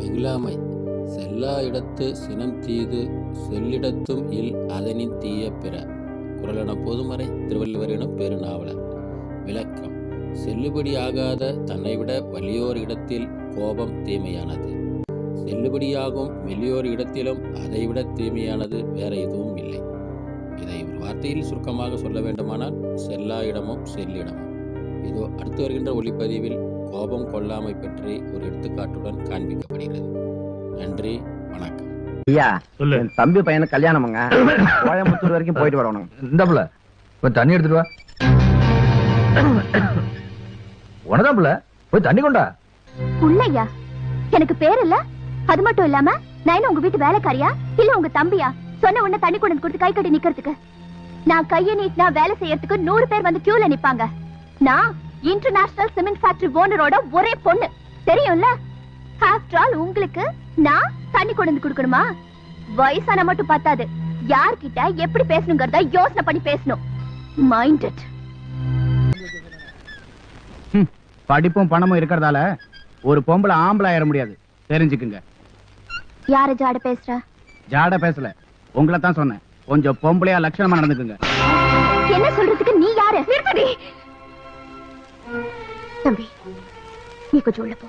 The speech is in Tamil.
இகழாமை செல்லா இடத்து சினம் தீது செல்லிடத்தும் இல் அதனின் தீய பிற. குறளென பொதுமறை திருவள்ளுவர் எனும் பெருநாவலர். விளக்கம்: செல்லுபடியாகாத தன்னைவிட வலியோர் இடத்தில் கோபம் தீமையானது. செல்லுபடியாகும் மெல்லியோர் இடத்திலும் அதைவிட தீமையானது வேற எதுவும் இல்லை. இதை ஒரு வார்த்தையில் சுருக்கமாக சொல்ல வேண்டுமானால் செல்லா இடமும் செல்லிடமும். இதோ அடுத்து வருகின்ற ஒளிப்பதிவில் கோபம் கொள்ளாமை பற்றி ஒரு எடுத்துக்காட்டுடன் காண்பிக்கப்படுகிறது. நன்றி, வணக்கம். ஐயா, என் தம்பி பையனுக்கு கல்யாணமுங்க. கோயம்புத்தூர் வரைக்கும் போயிட்டு வரணும். இந்த புள்ள போய் தண்ணி எடுத்துட்டு வா. உனதான் புள்ள போய் தண்ணி கொண்டா. புள்ளையா? எனக்கு பேர் இல்ல. அது மட்டும் இல்லாம நான் உங்க வீட்டு வேலைக்காரியா இல்ல உங்க தம்பியா? சொன்ன உடனே தண்ணி கொண்டு கொடுத்து கை கட்டி நிக்கிறதுக்கு? நான் கையை நீட்டினா வேலை செய்யறதுக்கு 100 பேர் வந்து கியூல நிப்பாங்க. நான் இன்டர்நேஷனல் சிமெண்ட் ஃபேக்டரி ஓனரோட ஒரே பொண்ணு, தெரியும்ல? ஆஃப்டர் ஆல் உங்களுக்கு நான் தண்ணி கொண்டு கொடுக்கணுமா? வயசான மட்டும் பத்தாது, யார்கிட்ட எப்படி பேசணுங்கிறத யோசனை பண்ணி பேசணும். Mind it. படிப்பும் பணமும் இருக்கிறதால ஒரு பொம்பளை ஆம்பளை ஆயிட முடியாது, தெரிஞ்சுக்குங்க. யார ஜாட பேசுற? ஜாட பேசல, உங்களை தான் சொன்னேன். கொஞ்சம் பொம்பளையா லட்சணமா நடந்துக்குங்க. என்ன சொல்றதுக்கு நீ யாரு? தம்பி, நீ கொஞ்சம் உள்ள போ.